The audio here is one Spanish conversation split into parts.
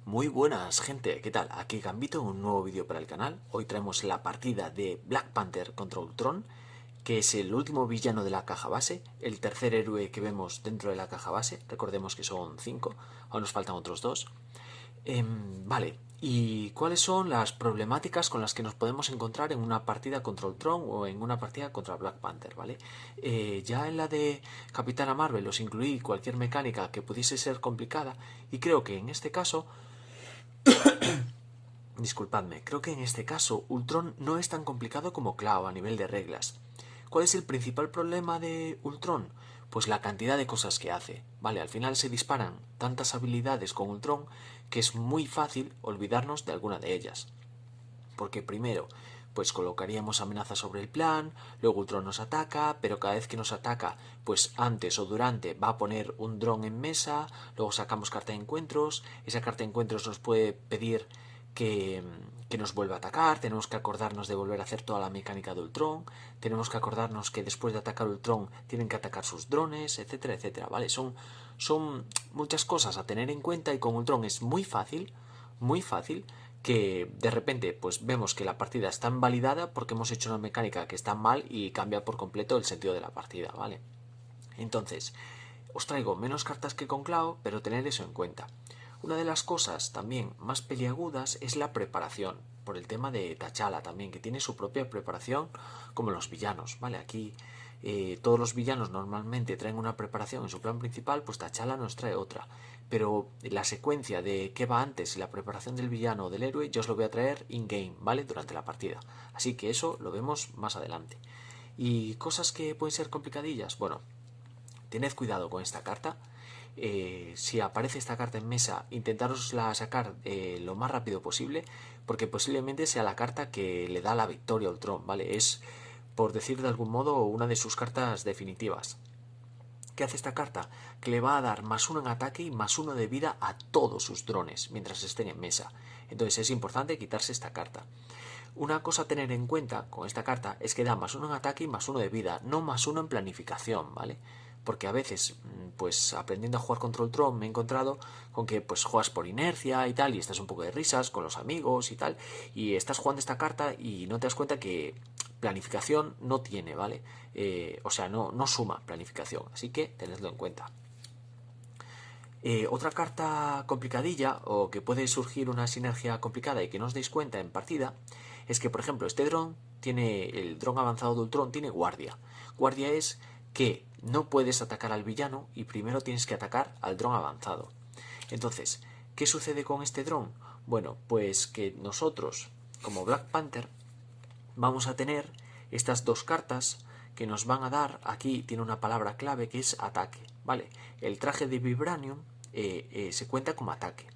Muy buenas, gente, ¿qué tal? Aquí Gambito en un nuevo vídeo para el canal. Hoy traemos la partida de Black Panther contra Ultron, que es el último villano de la caja base, el tercer héroe que vemos dentro de la caja base. Recordemos que son 5, aún nos faltan otros 2. Vale, ¿y cuáles son las problemáticas con las que nos podemos encontrar en una partida contra Ultron o en una partida contra Black Panther? ¿Vale? Ya en la de Capitana Marvel os incluí cualquier mecánica que pudiese ser complicada y creo que en este caso disculpadme, creo que en este caso Ultron no es tan complicado como Cloud a nivel de reglas. ¿Cuál es el principal problema de Ultron? Pues la cantidad de cosas que hace. Vale, al final se disparan tantas habilidades con Ultron que es muy fácil olvidarnos de alguna de ellas. Porque primero, pues colocaríamos amenazas sobre el plan, luego Ultron nos ataca, pero cada vez que nos ataca, pues antes o durante va a poner un dron en mesa, luego sacamos carta de encuentros, esa carta de encuentros nos puede pedir que nos vuelva a atacar, tenemos que acordarnos de volver a hacer toda la mecánica de Ultron, tenemos que acordarnos que después de atacar Ultron tienen que atacar sus drones, etcétera, etcétera, ¿vale? Son muchas cosas a tener en cuenta y con Ultron es muy fácil que de repente pues vemos que la partida está invalidada porque hemos hecho una mecánica que está mal y cambia por completo el sentido de la partida, ¿vale? Entonces, os traigo menos cartas que con Cloud, pero tened eso en cuenta. Una de las cosas también más peliagudas es la preparación, por el tema de T'Challa también, que tiene su propia preparación como los villanos, ¿vale? Aquí todos los villanos normalmente traen una preparación en su plan principal, pues T'Challa nos trae otra. Pero la secuencia de qué va antes y la preparación del villano o del héroe, yo os lo voy a traer in-game, ¿vale? Durante la partida. Así que eso lo vemos más adelante. ¿Y cosas que pueden ser complicadillas? Bueno, tened cuidado con esta carta. Si aparece esta carta en mesa, intentarosla sacar lo más rápido posible, porque posiblemente sea la carta que le da la victoria a Ultron, ¿vale? Es, por decir de algún modo, una de sus cartas definitivas. ¿Qué hace esta carta? Que le va a dar +1 en ataque y +1 de vida a todos sus drones mientras estén en mesa. Entonces es importante quitarse esta carta. Una cosa a tener en cuenta con esta carta es que da +1 en ataque y +1 de vida, no +1 en planificación, ¿vale? Porque a veces, pues aprendiendo a jugar contra Ultron me he encontrado con que pues juegas por inercia y tal, y estás un poco de risas con los amigos y tal, y estás jugando esta carta y no te das cuenta que planificación no tiene, ¿vale? O sea, no suma planificación, así que tenedlo en cuenta. Otra carta complicadilla o que puede surgir una sinergia complicada y que no os deis cuenta en partida es que, por ejemplo, este dron tiene, el dron avanzado de Ultron tiene guardia. Guardia es que no puedes atacar al villano y primero tienes que atacar al dron avanzado. Entonces, ¿qué sucede con este dron? Bueno, pues que nosotros, como Black Panther, vamos a tener estas dos cartas que nos van a dar, aquí tiene una palabra clave que es ataque, ¿vale? El traje de Vibranium se cuenta como ataque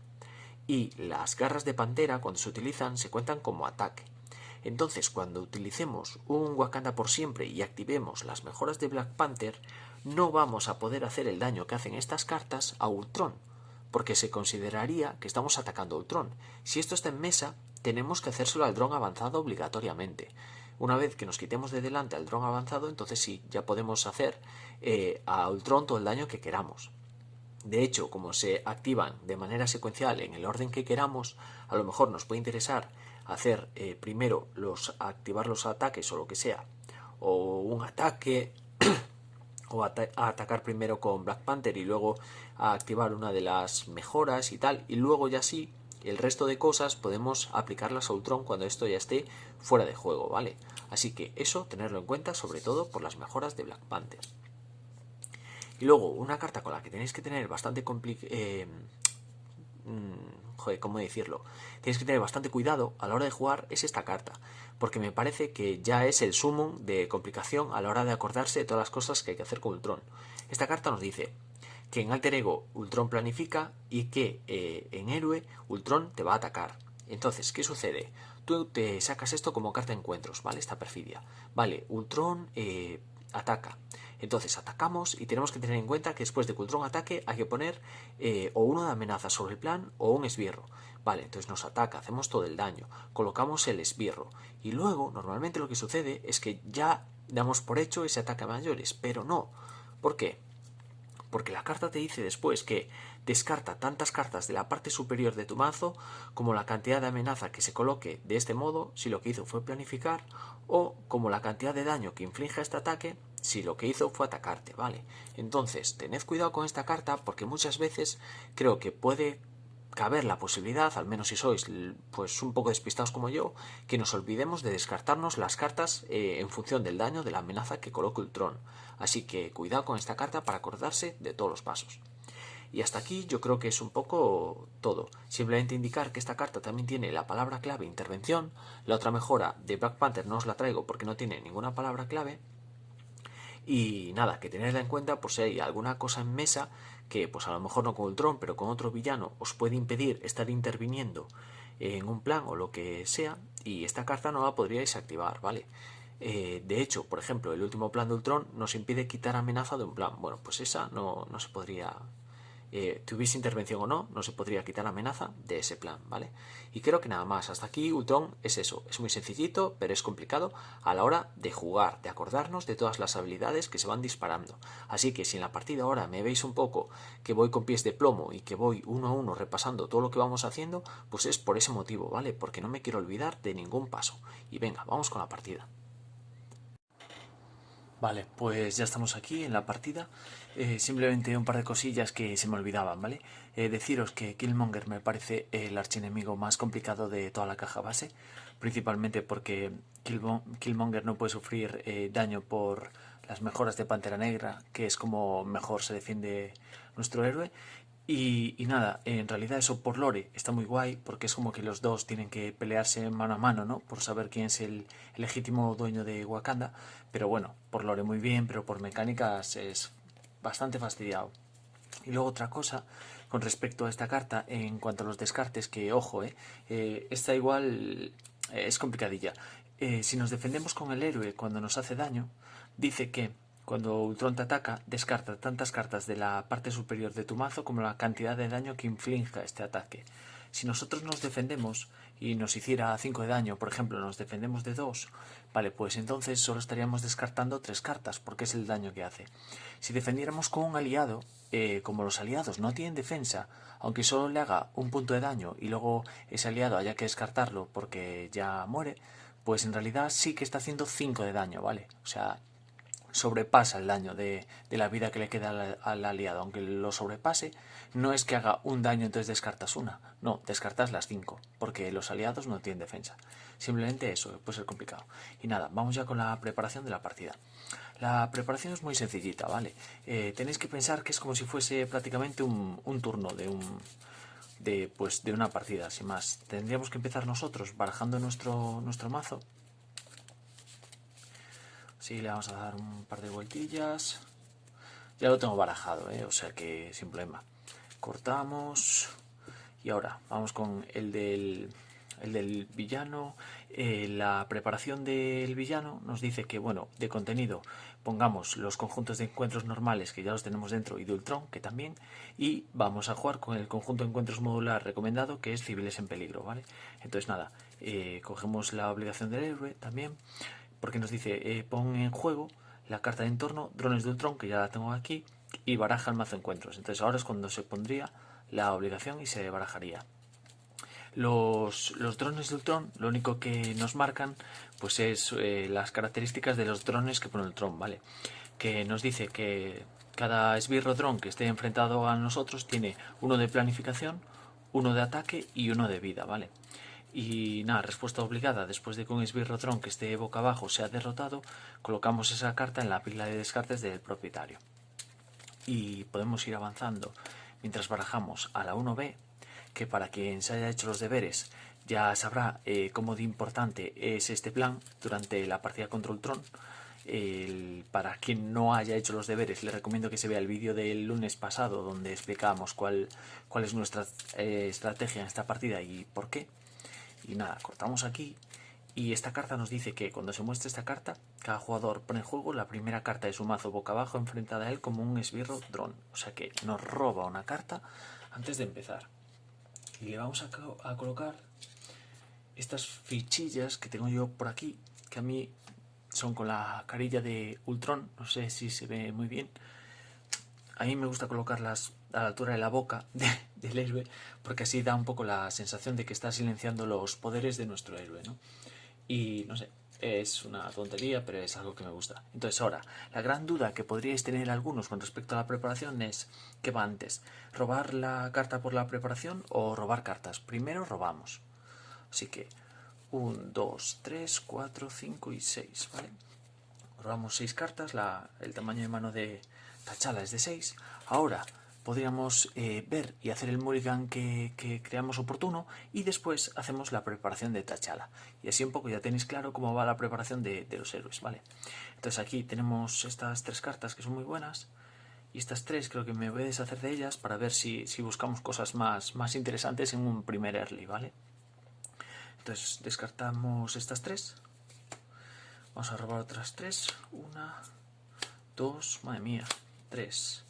y las garras de pantera cuando se utilizan se cuentan como ataque. Entonces, cuando utilicemos un Wakanda por siempre y activemos las mejoras de Black Panther, no vamos a poder hacer el daño que hacen estas cartas a Ultron, porque se consideraría que estamos atacando a Ultron. Si esto está en mesa, tenemos que hacérselo al dron avanzado obligatoriamente. Una vez que nos quitemos de delante al dron avanzado, entonces sí, ya podemos hacer a Ultron todo el daño que queramos. De hecho, como se activan de manera secuencial en el orden que queramos, a lo mejor nos puede interesar hacer primero activar los ataques o lo que sea, o un ataque, o a atacar primero con Black Panther y luego a activar una de las mejoras y tal, y luego ya sí, el resto de cosas podemos aplicarlas a Ultron cuando esto ya esté fuera de juego, ¿vale? Así que eso, tenerlo en cuenta, sobre todo por las mejoras de Black Panther. Y luego, una carta con la que tenéis que tener bastante ¿cómo decirlo? Tienes que tener bastante cuidado a la hora de jugar es esta carta, porque me parece que ya es el sumum de complicación a la hora de acordarse de todas las cosas que hay que hacer con Ultron. Esta carta nos dice que en Alter Ego Ultron planifica y que en Héroe Ultron te va a atacar. Entonces, ¿qué sucede? Tú te sacas esto como carta de encuentros, ¿vale? Esta perfidia. Vale, Ultron ataca. Entonces atacamos y tenemos que tener en cuenta que después de que Ultron ataque hay que poner o una de amenaza sobre el plan o un esbirro. Vale, entonces nos ataca, hacemos todo el daño, colocamos el esbirro y luego normalmente lo que sucede es que ya damos por hecho ese ataque a mayores, pero no. ¿Por qué? Porque la carta te dice después que descarta tantas cartas de la parte superior de tu mazo como la cantidad de amenaza que se coloque de este modo si lo que hizo fue planificar, o como la cantidad de daño que inflige este ataque si lo que hizo fue atacarte, ¿vale? Entonces, tened cuidado con esta carta porque muchas veces creo que puede caber la posibilidad, al menos si sois pues un poco despistados como yo, que nos olvidemos de descartarnos las cartas en función del daño de la amenaza que coloque Ultron. Así que cuidado con esta carta para acordarse de todos los pasos. Y hasta aquí yo creo que es un poco todo. Simplemente indicar que esta carta también tiene la palabra clave intervención. La otra mejora de Black Panther no os la traigo porque no tiene ninguna palabra clave. Y nada, que tenedla en cuenta por si hay alguna cosa en mesa que pues a lo mejor no con Ultron, pero con otro villano os puede impedir estar interviniendo en un plan o lo que sea, y esta carta no la podríais activar, ¿vale? De hecho, por ejemplo, el último plan de Ultron nos impide quitar amenaza de un plan. Bueno, pues esa no se podría tuviese intervención o no, no se podría quitar amenaza de ese plan, ¿vale? Y creo que nada más, hasta aquí Ultron es eso, es muy sencillito, pero es complicado a la hora de jugar, de acordarnos de todas las habilidades que se van disparando. Así que si en la partida ahora me veis un poco que voy con pies de plomo y que voy uno a uno repasando todo lo que vamos haciendo, pues es por ese motivo, ¿vale? Porque no me quiero olvidar de ningún paso. Y venga, vamos con la partida. Vale, pues ya estamos aquí en la partida. Simplemente un par de cosillas que se me olvidaban, ¿vale? Deciros que Killmonger me parece el archienemigo más complicado de toda la caja base, principalmente porque Killmonger no puede sufrir daño por las mejoras de Pantera Negra, que es como mejor se defiende nuestro héroe. Y nada, en realidad eso por lore está muy guay porque es como que los dos tienen que pelearse mano a mano, ¿no? Por saber quién es el legítimo dueño de Wakanda. Pero bueno, por lore muy bien, pero por mecánicas es bastante fastidiado. Y luego otra cosa con respecto a esta carta en cuanto a los descartes, que ojo, esta igual es complicadilla. Si nos defendemos con el héroe cuando nos hace daño, dice que cuando Ultron te ataca, descarta tantas cartas de la parte superior de tu mazo como la cantidad de daño que inflinja este ataque. Si nosotros nos defendemos y nos hiciera 5 de daño, por ejemplo, nos defendemos de 2, vale, pues entonces solo estaríamos descartando 3 cartas, porque es el daño que hace. Si defendiéramos con un aliado, como los aliados no tienen defensa, aunque solo le haga un punto de daño y luego ese aliado haya que descartarlo porque ya muere, pues en realidad sí que está haciendo 5 de daño, ¿vale? O sea, sobrepasa el daño de la vida que le queda al aliado. Aunque lo sobrepase, no es que haga un daño entonces descartas una. No, descartas las 5, porque los aliados no tienen defensa. Simplemente eso, puede ser complicado. Y nada, vamos ya con la preparación de la partida. La preparación es muy sencillita, ¿vale? Tenéis que pensar que es como si fuese prácticamente un turno de una partida, sin más. Tendríamos que empezar nosotros barajando nuestro mazo. Sí, le vamos a dar un par de vueltillas. Ya lo tengo barajado, o sea que sin problema. Cortamos. Y ahora vamos con el del villano. La preparación del villano nos dice que, bueno, de contenido pongamos los conjuntos de encuentros normales que ya los tenemos dentro y de Ultron, que también, y vamos a jugar con el conjunto de encuentros modular recomendado, que es civiles en peligro, ¿vale? Entonces nada, cogemos la obligación del héroe también, porque nos dice pon en juego la carta de entorno, drones de Ultron, que ya la tengo aquí, y baraja el mazo encuentros. Entonces ahora es cuando se pondría la obligación y se barajaría. Los drones de Ultron, lo único que nos marcan pues es las características de los drones que pone Ultron, ¿vale? Que nos dice que cada esbirro dron que esté enfrentado a nosotros tiene uno de planificación, uno de ataque y uno de vida, ¿vale? Y nada, respuesta obligada, después de que un esbirro-tron que esté boca abajo sea derrotado, colocamos esa carta en la pila de descartes del propietario. Y podemos ir avanzando mientras barajamos a la 1B, que para quien se haya hecho los deberes ya sabrá cómo de importante es este plan durante la partida contra Ultron. Para quien no haya hecho los deberes, le recomiendo que se vea el vídeo del lunes pasado donde explicábamos cuál es nuestra estrategia en esta partida y por qué. Y nada, cortamos aquí. Y esta carta nos dice que cuando se muestre esta carta, cada jugador pone en juego la primera carta de su mazo boca abajo enfrentada a él como un esbirro dron. O sea que nos roba una carta antes de empezar. Y le vamos a colocar estas fichillas que tengo yo por aquí, que a mí son con la carilla de Ultron. No sé si se ve muy bien. A mí me gusta colocarlas a la altura de la boca del héroe, porque así da un poco la sensación de que está silenciando los poderes de nuestro héroe, ¿no? Y no sé, es una tontería, pero es algo que me gusta. Entonces ahora, la gran duda que podríais tener algunos con respecto a la preparación es, ¿qué va antes? ¿Robar la carta por la preparación o robar cartas? Primero robamos. Así que 1, 2, 3, 4, 5 y 6, ¿vale? Robamos 6 cartas, el tamaño de mano de T'Challa es de 6. Ahora podríamos ver y hacer el mulligan que creamos oportuno y después hacemos la preparación de T'Challa. Y así un poco ya tenéis claro cómo va la preparación de los héroes, ¿vale? Entonces aquí tenemos estas 3 cartas que son muy buenas. Y estas 3 creo que me voy a deshacer de ellas para ver si buscamos cosas más interesantes en un primer early, ¿vale? Entonces descartamos estas 3. Vamos a robar otras 3. 1, 2, madre mía, 3.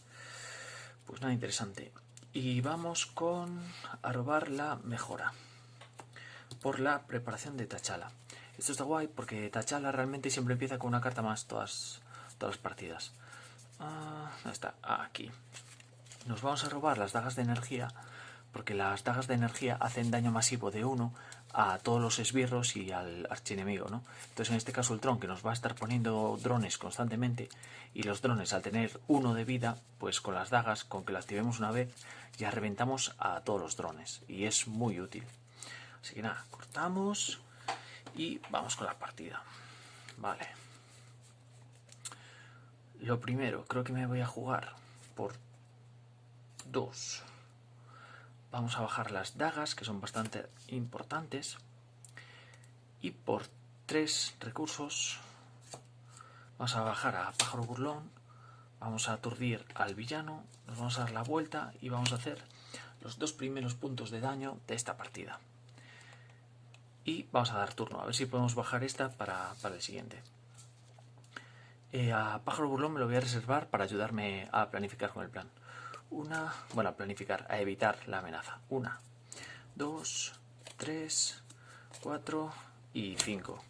Pues nada interesante. Y vamos a robar la mejora por la preparación de T'Challa. Esto está guay porque T'Challa realmente siempre empieza con una carta más todas las partidas. ¿Dónde está? Aquí. Nos vamos a robar las dagas de energía porque las dagas de energía hacen daño masivo de 1 a todos los esbirros y al archienemigo, ¿no? Entonces en este caso Ultron, que nos va a estar poniendo drones constantemente, y los drones al tener 1 de vida, pues con las dagas, con que las activemos una vez, ya reventamos a todos los drones y es muy útil. Así que nada, cortamos y vamos con la partida. Vale. Lo primero, creo que me voy a jugar por 2. Vamos a bajar las dagas, que son bastante importantes. Y por 3 recursos vamos a bajar a Pájaro Burlón. Vamos a aturdir al villano. Nos vamos a dar la vuelta y vamos a hacer los 2 primeros puntos de daño de esta partida. Y vamos a dar turno, a ver si podemos bajar esta para el siguiente. A Pájaro Burlón me lo voy a reservar para ayudarme a planificar con el plan. A planificar, a evitar la amenaza. 1, 2, 3, 4 y 5.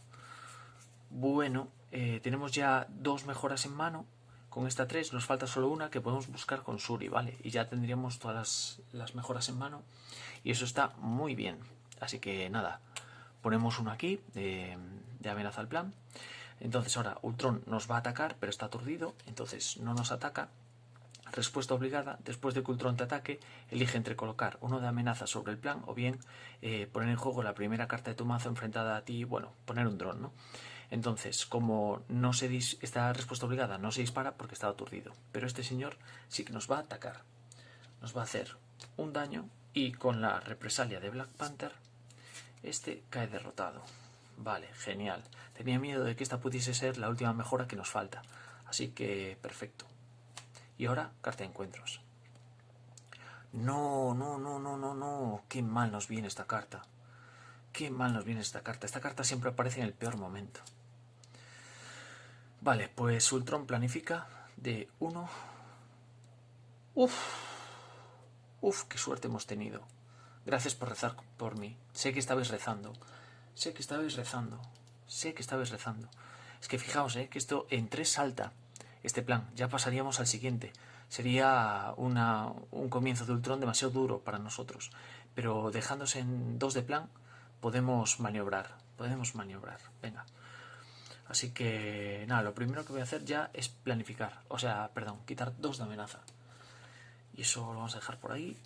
Bueno, tenemos ya 2 mejoras en mano. Con esta 3 nos falta solo una que podemos buscar con Shuri, ¿vale? Y ya tendríamos todas las mejoras en mano. Y eso está muy bien. Así que nada, ponemos uno aquí de amenaza al plan. Entonces ahora Ultron nos va a atacar, pero está aturdido, entonces no nos ataca. Respuesta obligada: después de que Ultron te ataque, elige entre colocar uno de amenaza sobre el plan o bien poner en juego la primera carta de tu mazo enfrentada a ti, bueno, poner un dron, ¿no? Entonces, como esta respuesta obligada no se dispara porque está aturdido, pero este señor sí que nos va a atacar. Nos va a hacer un daño y con la represalia de Black Panther, este cae derrotado. Vale, genial. Tenía miedo de que esta pudiese ser la última mejora que nos falta. Así que, perfecto. Y ahora, carta de encuentros. No. Qué mal nos viene esta carta. Qué mal nos viene esta carta. Esta carta siempre aparece en el peor momento. Vale, pues Ultron planifica de 1. Uf, qué suerte hemos tenido. Gracias por rezar por mí. Sé que estabais rezando. Sé que estabais rezando. Es que fijaos, que esto en 3 salta este plan. Ya pasaríamos al siguiente. Sería un comienzo de Ultron demasiado duro para nosotros. Pero dejándose en 2 de plan, podemos maniobrar. Venga. Así que nada, lo primero que voy a hacer ya es planificar. O sea, perdón, quitar 2 de amenaza. Y eso lo vamos a dejar por ahí.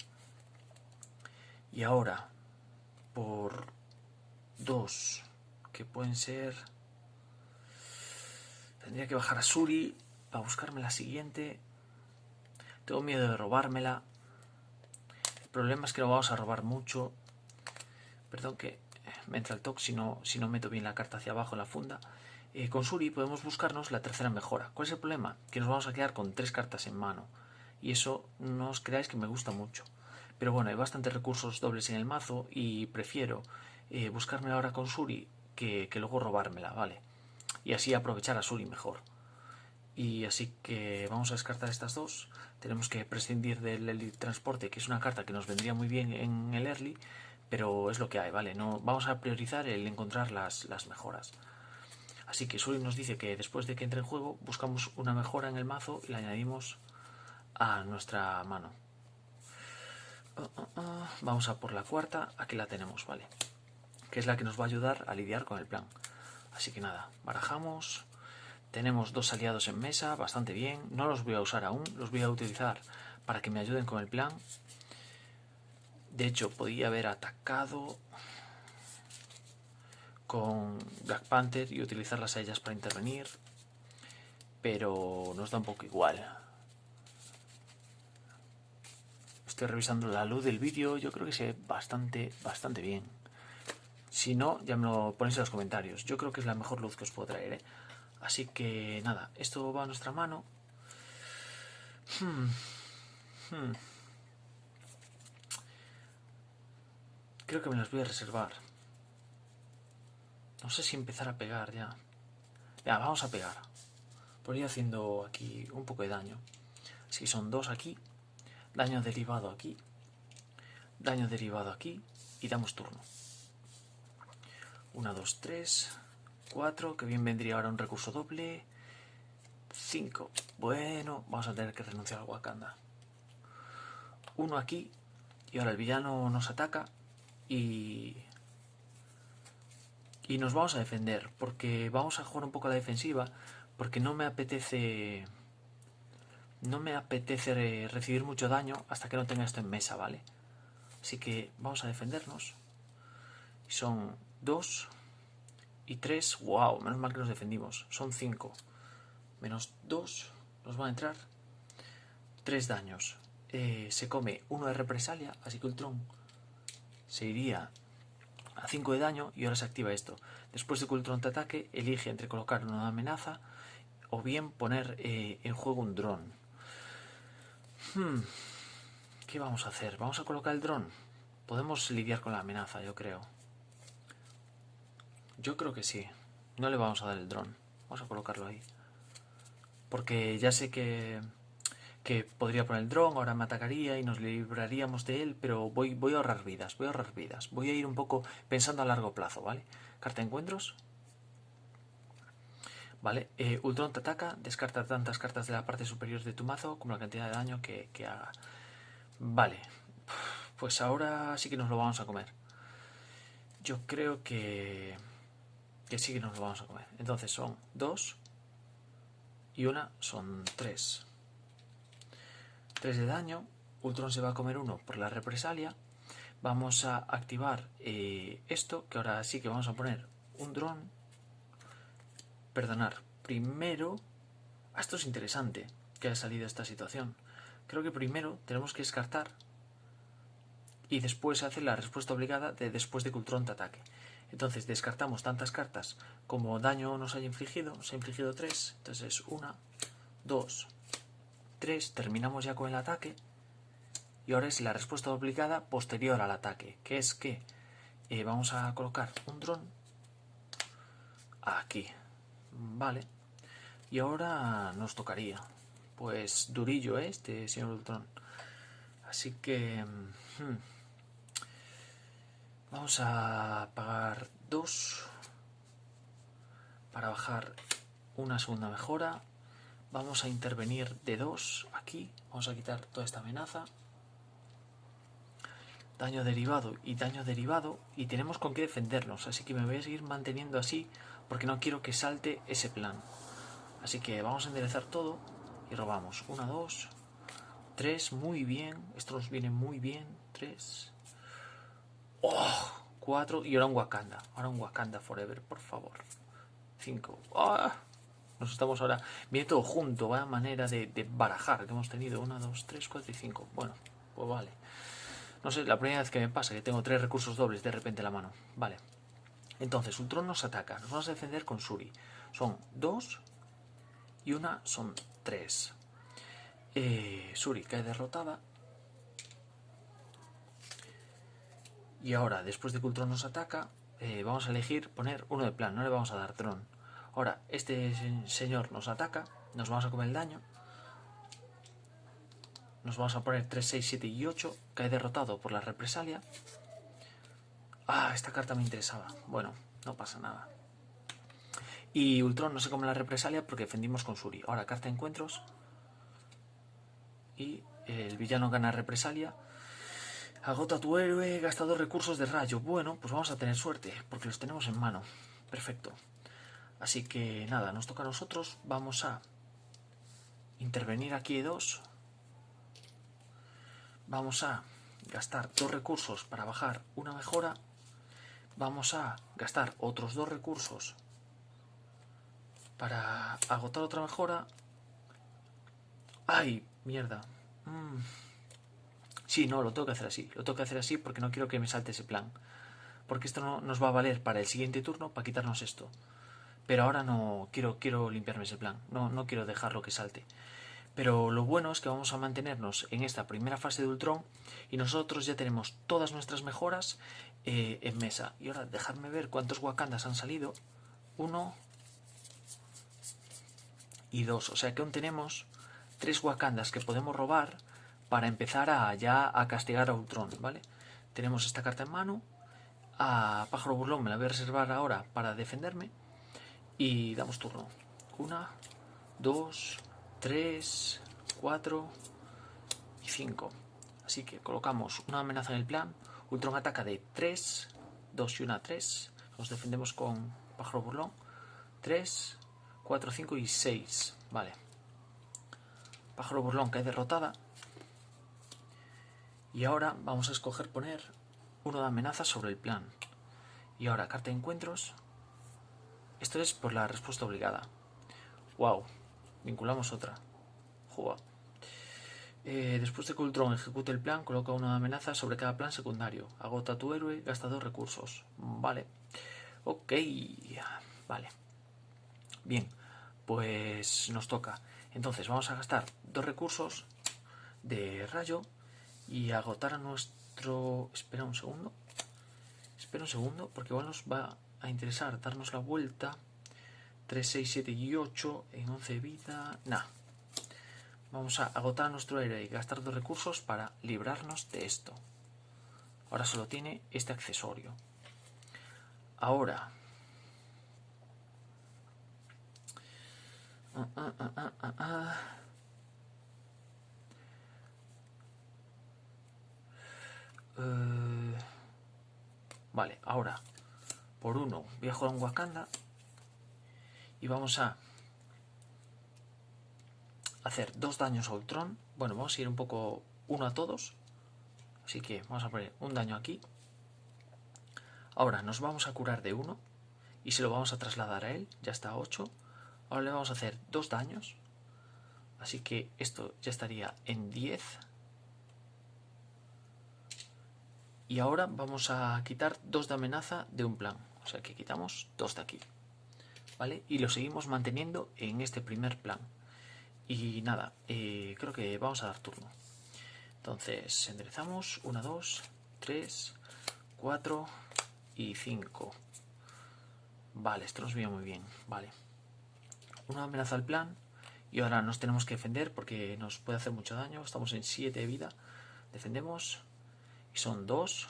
Y ahora, por 2, que pueden ser... Tendría que bajar a Shuri para buscarme la siguiente. Tengo miedo de robármela. El problema es que lo vamos a robar mucho. Perdón que me entra el toque si no meto bien la carta hacia abajo en la funda. Con Shuri podemos buscarnos la tercera mejora. ¿Cuál es el problema? Que nos vamos a quedar con 3 cartas en mano. Y eso no os creáis que me gusta mucho. Pero bueno, hay bastantes recursos dobles en el mazo y prefiero buscármela ahora con Shuri que luego robármela, ¿vale? Y así aprovechar a Shuri mejor. Y así que vamos a descartar estas 2. Tenemos que prescindir del Elite Transporte, que es una carta que nos vendría muy bien en el early, pero es lo que hay, ¿vale? No, vamos a priorizar el encontrar las mejoras. Así que Shuri nos dice que después de que entre en juego buscamos una mejora en el mazo y la añadimos a nuestra mano. Vamos a por la cuarta, aquí la tenemos, ¿vale? Que es la que nos va a ayudar a lidiar con el plan. Así que nada, barajamos. Tenemos 2 aliados en mesa, bastante bien. No los voy a usar aún, los voy a utilizar para que me ayuden con el plan. De hecho, podía haber atacado con Black Panther y utilizarlas a ellas para intervenir, pero nos da un poco igual. Estoy revisando la luz del vídeo, yo creo que se ve bastante bien. Si no, ya me lo ponéis en los comentarios. Yo creo que es la mejor luz que os puedo traer, ¿eh? Así que nada, esto va a nuestra mano. Creo que me las voy a reservar. No sé si empezar a pegar ya. Ya, vamos a pegar. Por ir haciendo aquí un poco de daño. Si son 2 aquí, daño derivado aquí, daño derivado aquí y damos turno. 1, 2, 3, 4, que bien vendría ahora un recurso doble. 5, bueno, vamos a tener que renunciar al Wakanda. 1 aquí y ahora el villano nos ataca y nos vamos a defender, porque vamos a jugar un poco a la defensiva, porque no me apetece recibir mucho daño hasta que no tenga esto en mesa, ¿vale? Así que vamos a defendernos. Y son 2 y 3, wow, menos mal que nos defendimos. Son 5 menos 2, nos van a entrar 3 daños. Se come 1 de represalia, así que Ultron se iría a 5 de daño y ahora se activa esto. Después de que Ultron te ataque, elige entre colocar una amenaza o bien poner en juego un dron. ¿Qué vamos a hacer? ¿Vamos a colocar el dron? Podemos lidiar con la amenaza, yo creo. Yo creo que sí. No le vamos a dar el dron. Vamos a colocarlo ahí. Porque ya sé que podría poner el dron, ahora me atacaría y nos libraríamos de él, pero voy a ahorrar vidas, voy a ir un poco pensando a largo plazo, ¿vale? Carta de encuentros. Vale, Ultron te ataca, descarta tantas cartas de la parte superior de tu mazo como la cantidad de daño que haga. Vale, pues ahora sí que nos lo vamos a comer. Yo creo que sí que nos lo vamos a comer. Entonces son 2 y 1 son 3. 3 de daño. Ultron se va a comer 1 por la represalia. Vamos a activar esto, que ahora sí que vamos a poner un dron. Perdonar, primero... Esto es interesante que haya salido esta situación. Creo que primero tenemos que descartar y después hacer la respuesta obligada de después de que Ultron te ataque. Entonces descartamos tantas cartas como daño nos haya infligido. Se ha infligido 3, entonces 1, 2, 3, terminamos ya con el ataque. Y ahora es la respuesta obligada posterior al ataque, que es que vamos a colocar un dron aquí, vale. Y ahora nos tocaría, pues durillo este señor Ultron. Así que vamos a pagar 2 para bajar una segunda mejora. Vamos a intervenir de 2 aquí. Vamos a quitar toda esta amenaza. Daño derivado y daño derivado. Y tenemos con qué defendernos. Así que me voy a seguir manteniendo así porque no quiero que salte ese plan. Así que vamos a enderezar todo y robamos. 1, 2, 3. Muy bien. Esto nos viene muy bien. 3. 4. Y ahora un Wakanda. Ahora un Wakanda Forever, por favor. 5. Nos estamos ahora... Viene todo junto. Vaya manera de barajar que hemos tenido. 1, 2, 3, 4 y 5. Bueno, pues vale. No sé, la primera vez que me pasa que tengo 3 recursos dobles de repente en la mano. Vale. Entonces, Ultron nos ataca. Nos vamos a defender con Shuri. Son 2 y 1 son 3. Shuri cae derrotada. Y ahora, después de que Ultron nos ataca, vamos a elegir poner uno de plan. No le vamos a dar dron. Ahora, este señor nos ataca. Nos vamos a comer el daño. Nos vamos a poner 3, 6, 7 y 8. Cae derrotado por la represalia. Esta carta me interesaba. Bueno, no pasa nada. Y Ultron no se come la represalia porque defendimos con Shuri. Ahora, carta de encuentros. Y el villano gana represalia. Agota tu héroe, gasta 2 recursos de rayo. Bueno, pues vamos a tener suerte, porque los tenemos en mano. Perfecto. Así que nada, nos toca a nosotros. Vamos a intervenir aquí 2. Vamos a gastar 2 recursos para bajar una mejora. Vamos a gastar otros 2 recursos para agotar otra mejora. ¡Ay! Mierda. Sí, no, lo tengo que hacer así. Lo tengo que hacer así porque no quiero que me salte ese plan. Porque esto no nos va a valer para el siguiente turno para quitarnos esto. Pero ahora no quiero limpiarme ese plan. No quiero dejarlo que salte. Pero lo bueno es que vamos a mantenernos en esta primera fase de Ultron y nosotros ya tenemos todas nuestras mejoras en mesa. Y ahora dejadme ver cuántos Wakandas han salido. 1 y 2. O sea que aún tenemos 3 Wakandas que podemos robar para empezar a castigar a Ultron, ¿vale? Tenemos esta carta en mano. A Pájaro Burlón me la voy a reservar ahora para defenderme. Y damos turno. 1, 2, 3, 4 y 5. Así que colocamos una amenaza en el plan. Ultron ataca de 3, 2 y 1, 3. Nos defendemos con Pájaro Burlón. 3, 4, 5 y 6. Vale. Pájaro Burlón cae derrotada. Y ahora vamos a escoger poner uno de amenaza sobre el plan. Y ahora carta de encuentros. Esto es por la respuesta obligada. Wow. Vinculamos otra. Joder. Después de que Ultron ejecute el plan, coloca una amenaza sobre cada plan secundario. Agota tu héroe, gasta 2 recursos. Vale. Ok. Vale. Bien. Pues nos toca. Entonces vamos a gastar 2 recursos de rayo y agotar a nuestro... Espera un segundo, porque igual nos va a interesar darnos la vuelta. 3, 6, 7 y 8 en 11 de vida. Nah. Vamos a agotar a nuestro héroe y gastar 2 recursos para librarnos de esto. Ahora solo tiene este accesorio. Ahora... Vale, ahora por 1 voy a jugar un Wakanda y vamos a hacer 2 daños a Ultron. Bueno, vamos a ir un poco 1 a todos, así que vamos a poner un daño aquí. Ahora nos vamos a curar de 1 y se lo vamos a trasladar a él, ya está a 8. Ahora le vamos a hacer 2 daños, así que esto ya estaría en 10. Y ahora vamos a quitar 2 de amenaza de un plan. O sea que quitamos 2 de aquí. ¿Vale? Y lo seguimos manteniendo en este primer plan. Y nada, creo que vamos a dar turno. Entonces enderezamos. 1, 2, 3, 4 y 5. Vale, esto nos viene muy bien. Vale. Una amenaza al plan. Y ahora nos tenemos que defender porque nos puede hacer mucho daño. Estamos en 7 de vida. Defendemos. Y son 2,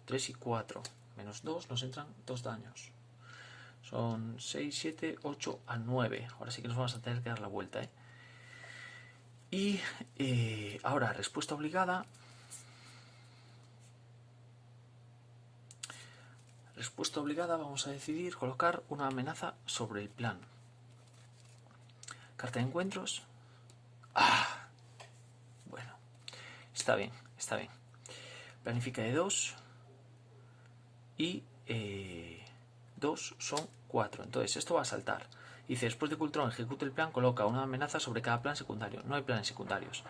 3 y 4. Menos 2 nos entran 2 daños. Son 6, 7, 8 a 9. Ahora sí que nos vamos a tener que dar la vuelta, ¿eh? Y ahora, respuesta obligada. Respuesta obligada, vamos a decidir colocar una amenaza sobre el plan. Carta de encuentros. ¡Ah! Bueno, está bien, está bien. Planifica de 2. Y 2 son 4. Entonces esto va a saltar. Dice, después de que Ultron ejecute el plan, coloca una amenaza sobre cada plan secundario. No hay planes secundarios.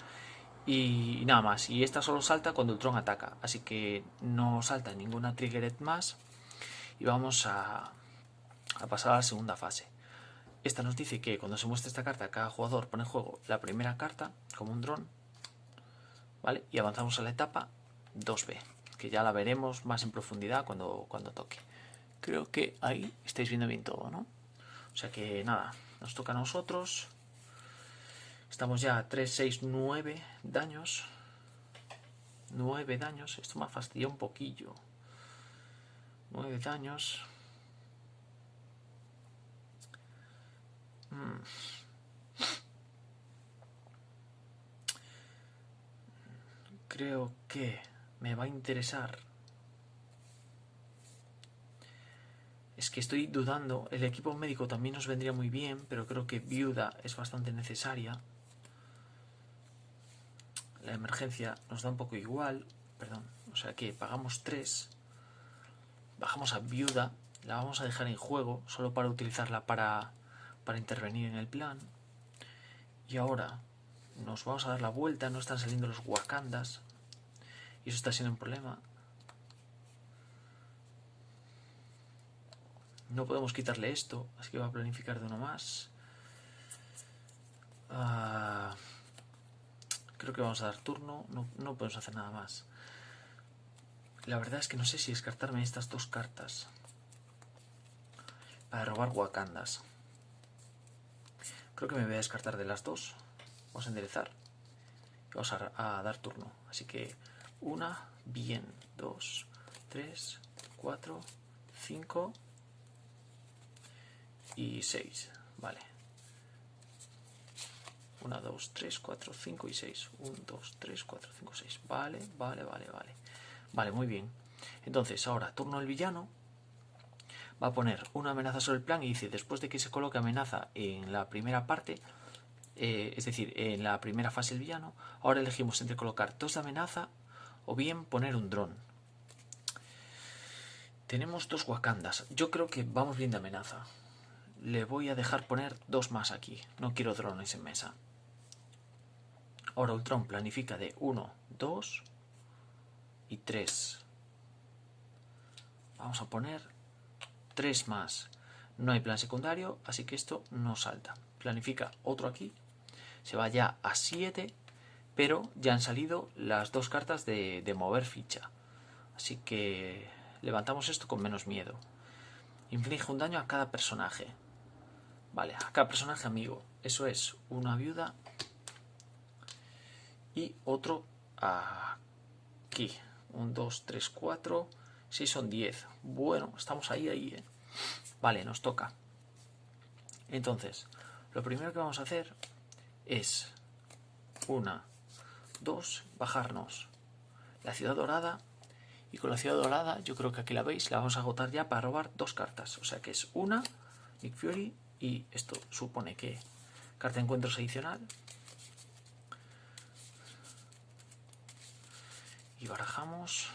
Y nada más. Y esta solo salta cuando Ultron ataca. Así que no salta ninguna triggeret más. Y vamos a pasar a la segunda fase. Esta nos dice que cuando se muestra esta carta, cada jugador pone en juego la primera carta como un dron. ¿Vale? Y avanzamos a la etapa 2B, que ya la veremos más en profundidad cuando toque. Creo que ahí estáis viendo bien todo, ¿no? O sea que nada, nos toca a nosotros. Estamos ya a 3, 6, 9 daños. 9 daños. Esto me ha fastidiado un poquillo. 9 daños. creo que me va a interesar. Es que estoy dudando. El equipo médico también nos vendría muy bien, pero creo que viuda es bastante necesaria. La emergencia nos da un poco igual. Perdón. O sea que pagamos 3. Bajamos a viuda. La vamos a dejar en juego solo para utilizarla para intervenir en el plan. Y ahora nos vamos a dar la vuelta. No están saliendo los Wakandas. Y eso está siendo un problema. No podemos quitarle esto, así que va a planificar de uno más. Creo que vamos a dar turno. No podemos hacer nada más. La verdad es que no sé si descartarme estas 2 cartas para robar Wakandas. Creo que me voy a descartar de las 2. Vamos a enderezar. Y vamos a dar turno. Así que 1, bien, 2, 3, 4, 5 y 6. Vale. 1, 2, 3, 4, 5 y 6. 1, 2, 3, 4, 5, 6. Vale. Vale, muy bien. Entonces, ahora, turno del villano. Va a poner una amenaza sobre el plan y dice, después de que se coloque amenaza en la primera parte, es decir, en la primera fase del villano, ahora elegimos entre colocar 2 de amenaza o bien poner un dron. Tenemos 2 Wakandas. Yo creo que vamos bien de amenaza. Le voy a dejar poner 2 más aquí. No quiero drones en mesa. Ahora Ultron planifica de 1, 2 y 3. Vamos a poner 3 más. No hay plan secundario, así que esto no salta. Planifica otro aquí. Se va ya a 7, pero ya han salido las 2 cartas de mover ficha. Así que levantamos esto con menos miedo. Inflige un daño a cada personaje. Vale, a cada personaje amigo. Eso es una viuda y otro aquí. 1, 2, 3, 4, 6 son 10. Bueno, estamos ahí. Vale, nos toca. Entonces, lo primero que vamos a hacer es 1, 2, bajarnos la ciudad dorada. Y con la ciudad dorada, yo creo que aquí la veis, la vamos a agotar ya para robar 2 cartas. O sea que es una, Nick Fury, y esto supone que carta de encuentros adicional. Y barajamos.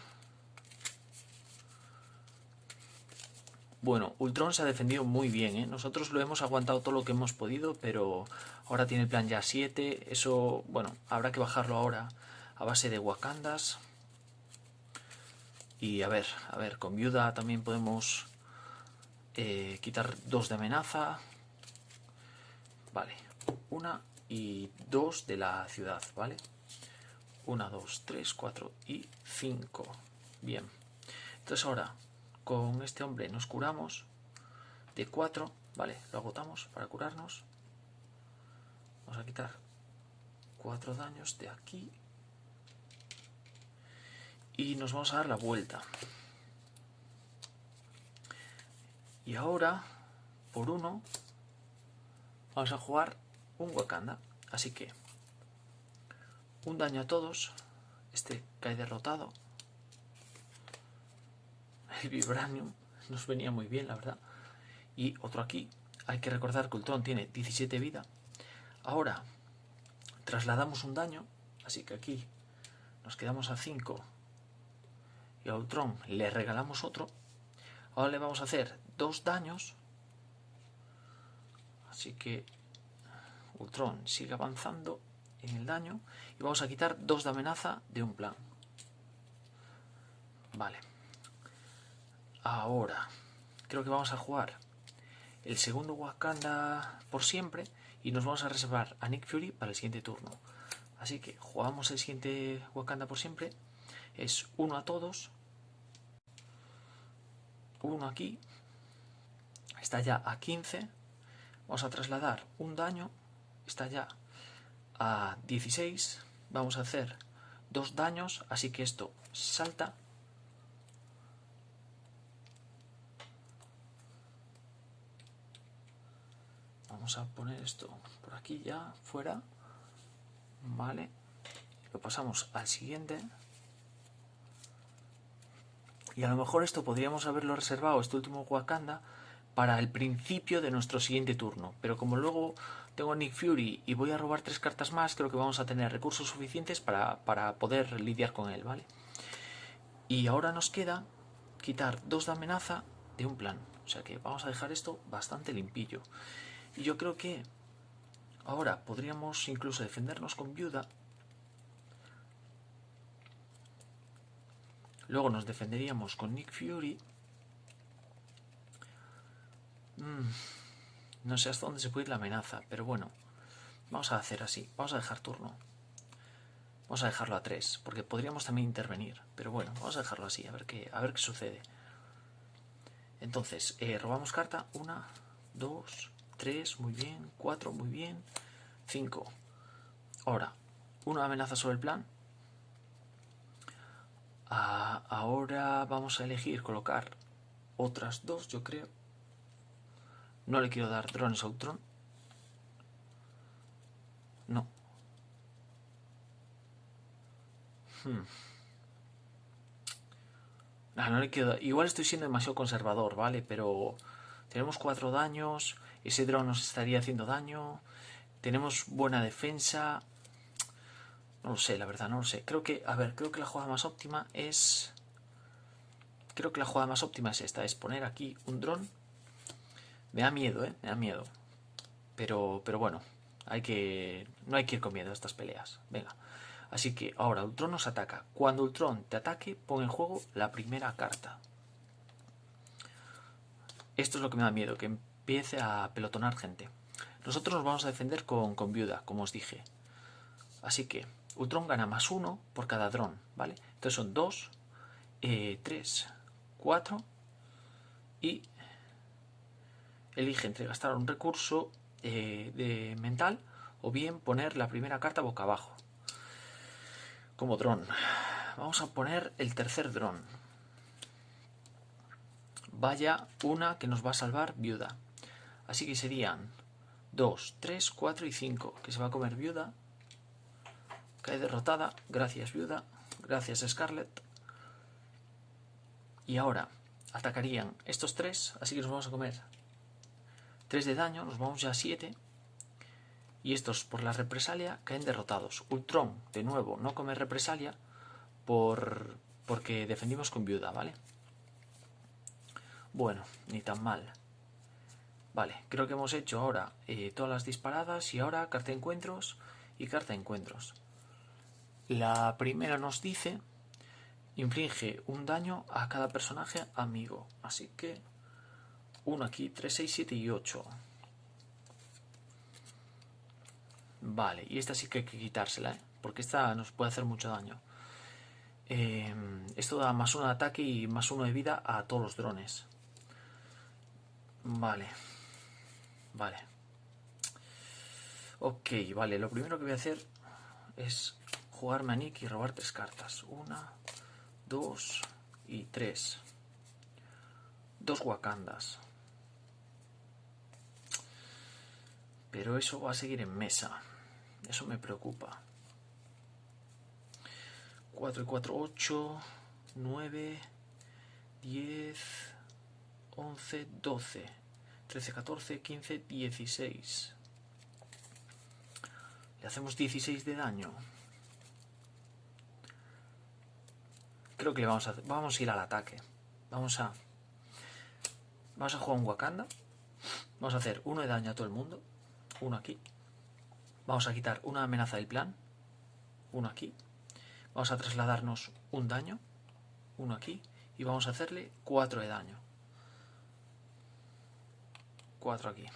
Bueno, Ultron se ha defendido muy bien, ¿eh? Nosotros lo hemos aguantado todo lo que hemos podido, pero ahora tiene el plan ya 7. Eso, bueno, habrá que bajarlo ahora a base de Wakandas. Y a ver, con viuda también podemos quitar 2 de amenaza. Vale, 1 y 2 de la ciudad, ¿vale? 1, 2, 3, 4 y 5. Bien. Entonces ahora, con este hombre nos curamos de 4, ¿vale? Lo agotamos para curarnos. Vamos a quitar 4 daños de aquí. Y nos vamos a dar la vuelta. Y ahora, por 1, vamos a jugar un Wakanda. Así que, un daño a todos. Este cae derrotado. El Vibranium nos venía muy bien, la verdad. Y otro aquí. Hay que recordar que Ultron tiene 17 vida. Ahora, trasladamos un daño. Así que aquí nos quedamos a 5. Y a Ultron le regalamos otro. Ahora le vamos a hacer 2 daños. Así que Ultron sigue avanzando en el daño. Y vamos a quitar 2 de amenaza de un plan. Vale. Ahora creo que vamos a jugar el segundo Wakanda por siempre. Y nos vamos a reservar a Nick Fury para el siguiente turno. Así que jugamos el siguiente Wakanda por siempre. Es 1 a todos. 1 aquí. Está ya a 15. Vamos a trasladar un daño. Está ya a 16. Vamos a hacer 2 daños. Así que esto salta. Vamos a poner esto por aquí ya, fuera. Vale. Lo pasamos al siguiente. Y a lo mejor esto podríamos haberlo reservado, este último Wakanda, para el principio de nuestro siguiente turno. Pero como luego tengo Nick Fury y voy a robar 3 cartas más, creo que vamos a tener recursos suficientes para poder lidiar con él, ¿vale? Y ahora nos queda quitar 2 de amenaza de un plan. O sea que vamos a dejar esto bastante limpillo. Y yo creo que ahora podríamos incluso defendernos con viuda. Luego nos defenderíamos con Nick Fury. No sé hasta dónde se puede ir la amenaza, pero bueno. Vamos a hacer así. Vamos a dejar turno. Vamos a dejarlo a 3, porque podríamos también intervenir. Pero bueno, vamos a dejarlo así, a ver qué sucede. Entonces, robamos carta. 1, 2, 3, muy bien. 4, muy bien. 5. Ahora, una amenaza sobre el plan. Ahora vamos a elegir colocar otras 2, yo creo. No le quiero dar drones a Ultron. No. No le quiero dar. Igual estoy siendo demasiado conservador, ¿vale? Pero tenemos 4 daños. Ese drone nos estaría haciendo daño. Tenemos buena defensa. No lo sé, la verdad, no lo sé. Creo que la jugada más óptima es... Creo que la jugada más óptima es esta. Es poner aquí un dron. Me da miedo, me da miedo. Pero bueno, no hay que ir con miedo a estas peleas. Venga. Así que ahora Ultron nos ataca. Cuando Ultron te ataque, pon en juego la primera carta. Esto es lo que me da miedo, que empiece a pelotonar gente. Nosotros nos vamos a defender con viuda, como os dije. Así que Ultron gana +1 por cada dron, ¿vale? Entonces son 2, 3, 4 y elige entre gastar un recurso de mental o bien poner la primera carta boca abajo. Como dron. Vamos a poner el tercer dron. Vaya una que nos va a salvar viuda. Así que serían 2, 3, 4 y 5. Que se va a comer viuda. Cae derrotada. Gracias viuda. Gracias Scarlet. Y ahora atacarían estos 3. Así que nos vamos a comer 3 de daño. Nos vamos ya a 7. Y estos por la represalia caen derrotados. Ultron, de nuevo, no come represalia porque defendimos con viuda, ¿vale? Bueno, ni tan mal. Vale, creo que hemos hecho ahora todas las disparadas y ahora carta de encuentros y carta de encuentros. La primera nos dice: inflige un daño a cada personaje amigo. Así que 1 aquí, 3, 6, 7 y 8. Vale, y esta sí que hay que quitársela, porque esta nos puede hacer mucho daño. Esto da +1 de ataque y +1 de vida a todos los drones. Vale. Ok, vale, lo primero que voy a hacer es jugarme a Nick y robar 3 cartas. 1, 2 y 3. 2 Wakandas. Pero eso va a seguir en mesa. Eso me preocupa. 4 y 4, 8, 9, 10, 11, 12, 13, 14, 15, 16. Le hacemos 16 de daño. Creo que vamos a ir al ataque. Vamos a jugar un Wakanda. Vamos a hacer 1 de daño a todo el mundo. 1 aquí. Vamos a quitar una amenaza del plan. 1 aquí. Vamos a trasladarnos un daño. 1 aquí. Y vamos a hacerle 4 de daño. 4 aquí.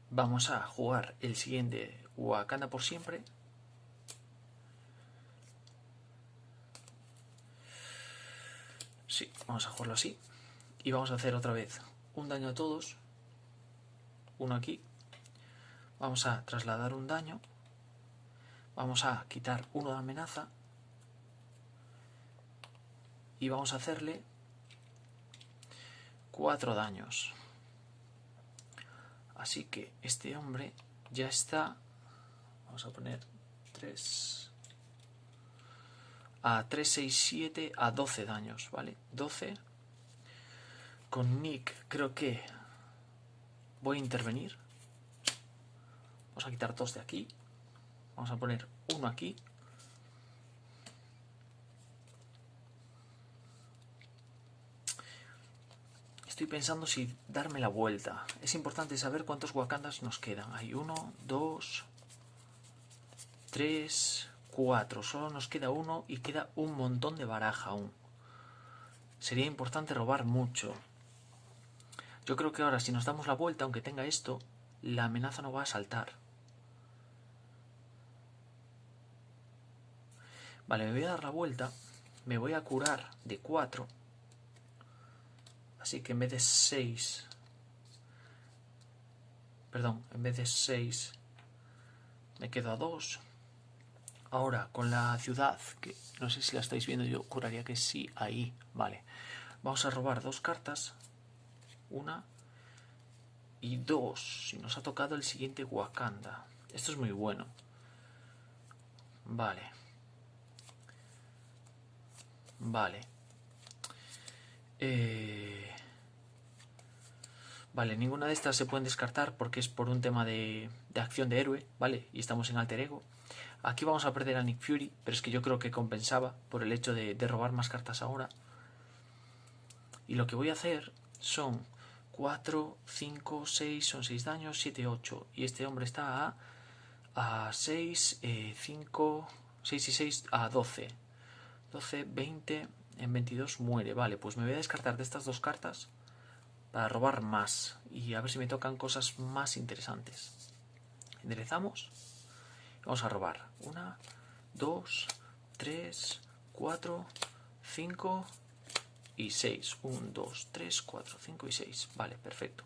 Vamos a jugar el siguiente Wakanda por siempre. Sí, vamos a jugarlo así. Y vamos a hacer otra vez un daño a todos. 1 aquí. Vamos a trasladar un daño. Vamos a quitar 1 de amenaza. Y vamos a hacerle 4 daños. Así que este hombre ya está. Vamos a poner 3. A 3, 6, 7, a 12 daños, ¿vale? 12. Con Nick creo que voy a intervenir. Vamos a quitar 2 de aquí. Vamos a poner 1 aquí. Estoy pensando si darme la vuelta. Es importante saber cuántos Wakandas nos quedan. Hay 1, 2, 3, 4. Solo nos queda 1 y queda un montón de baraja aún. Sería importante robar mucho. Yo creo que ahora si nos damos la vuelta, aunque tenga esto, la amenaza no va a saltar. Vale, me voy a dar la vuelta. Me voy a curar de 4. Así que en vez de 6... Perdón, en vez de 6 me quedo a 2. Ahora, con la ciudad, que no sé si la estáis viendo, yo juraría que sí, ahí, vale. Vamos a robar 2 cartas. 1 y 2. Y nos ha tocado el siguiente Wakanda. Esto es muy bueno. Vale. Vale. Vale, ninguna de estas se pueden descartar porque es por un tema de acción de héroe, ¿vale? Y estamos en alter ego. Aquí vamos a perder a Nick Fury, pero es que yo creo que compensaba por el hecho de robar más cartas ahora. Y lo que voy a hacer son 4, 5, 6, son 6 daños, 7, 8. Y este hombre está a 6, 5, 6 y 6 a 12. 12, 20, en 22 muere. Vale, pues me voy a descartar de estas 2 cartas para robar más y a ver si me tocan cosas más interesantes. Enderezamos. Vamos a robar 1, 2, 3, 4, 5 y 6. 1, 2, 3, 4, 5 y 6. Vale, perfecto.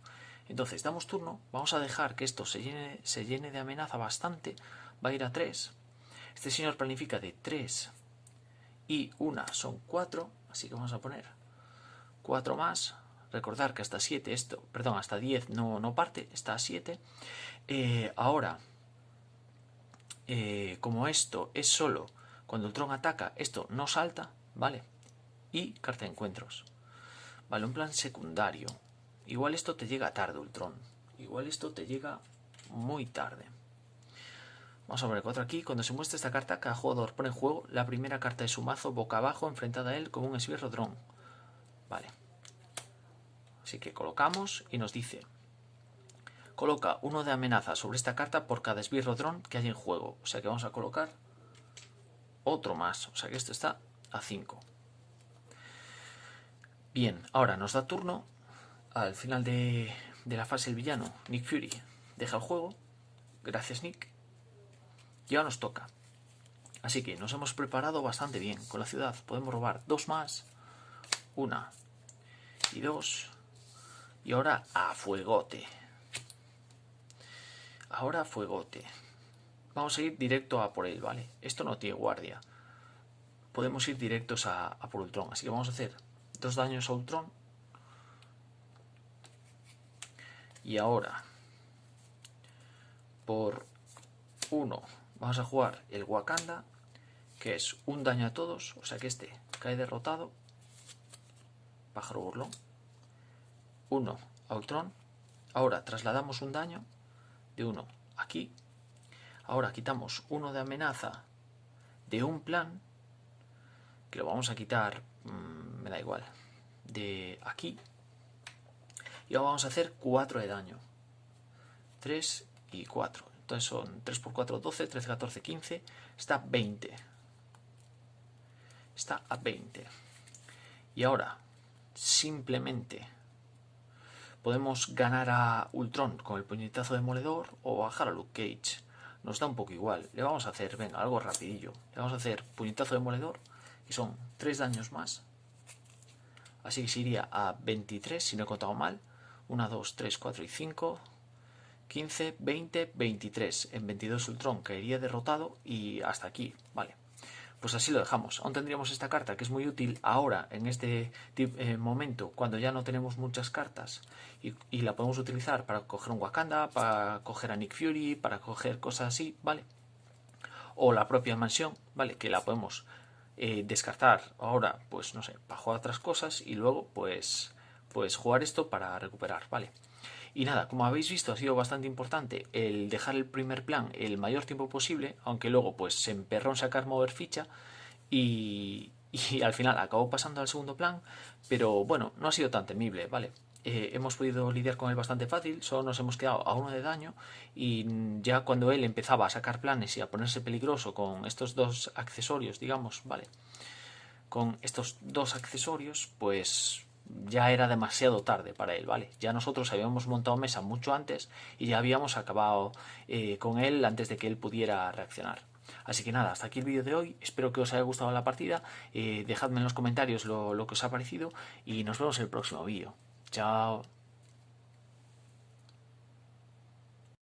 Entonces damos turno. Vamos a dejar que esto se llene de amenaza bastante. Va a ir a 3. Este señor planifica de 3 y 1 son 4. Así que vamos a poner 4 más. Recordar que hasta 7 esto, perdón, hasta 10 no parte, está a 7. Ahora, como esto es solo cuando Ultron ataca, esto no salta, ¿vale? Y carta de encuentros. Vale, un plan secundario. Igual esto te llega tarde, Ultron. Igual esto te llega muy tarde. Vamos a poner 4 aquí. Cuando se muestra esta carta, cada jugador pone en juego la primera carta de su mazo boca abajo enfrentada a él como un esbirro dron. Vale. Así que colocamos y nos dice: coloca 1 de amenaza sobre esta carta por cada esbirro dron que hay en juego. O sea que vamos a colocar otro más. O sea que esto está a 5. Bien, ahora nos da turno. Al final de la fase el villano, Nick Fury, deja el juego. Gracias, Nick. Y ahora nos toca. Así que nos hemos preparado bastante bien con la ciudad. Podemos robar 2 más. 1 y 2. Y ahora a fuegote. Ahora fuegote. Vamos a ir directo a por él, ¿vale? Esto no tiene guardia. Podemos ir directos a por Ultron. Así que vamos a hacer 2 daños a Ultron. Y ahora, por 1, vamos a jugar el Wakanda, que es un daño a todos. O sea que este cae derrotado. Pájaro burlón. 1 a Ultron. Ahora trasladamos un daño de 1 aquí. Ahora quitamos 1 de amenaza de un plan, que lo vamos a quitar, me da igual, de aquí. Y ahora vamos a hacer 4 de daño. 3 y 4. Entonces son 3 por 4, 12, 13, 14, 15. Está 20. Está a 20. Y ahora, simplemente, podemos ganar a Ultron con el puñetazo demoledor o bajar a Luke Cage. Nos da un poco igual. Le vamos a hacer, venga, algo rapidillo. Le vamos a hacer puñetazo demoledor, que son 3 daños más. Así que se iría a 23, si no he contado mal. 1, 2, 3, 4 y 5. 15, 20, 23. En 22 Ultron caería derrotado y hasta aquí, vale. Pues así lo dejamos. Aún tendríamos esta carta que es muy útil ahora, en este momento, cuando ya no tenemos muchas cartas y la podemos utilizar para coger un Wakanda, para coger a Nick Fury, para coger cosas así, ¿vale? o la propia mansión, ¿vale? Que la podemos descartar ahora, pues no sé, para jugar otras cosas y luego pues jugar esto para recuperar, ¿vale? Y nada, como habéis visto, ha sido bastante importante el dejar el primer plan el mayor tiempo posible, aunque luego pues se emperró en sacar mover ficha y al final acabó pasando al segundo plan, pero bueno, no ha sido tan temible, ¿vale? Hemos podido lidiar con él bastante fácil, solo nos hemos quedado a 1 de daño y ya cuando él empezaba a sacar planes y a ponerse peligroso con estos dos accesorios, digamos, ¿vale? Con estos dos accesorios, pues ya era demasiado tarde para él, ¿vale? Ya nosotros habíamos montado mesa mucho antes y ya habíamos acabado con él antes de que él pudiera reaccionar. Así que nada, hasta aquí el vídeo de hoy. Espero que os haya gustado la partida. Dejadme en los comentarios lo que os ha parecido y nos vemos en el próximo vídeo. Chao.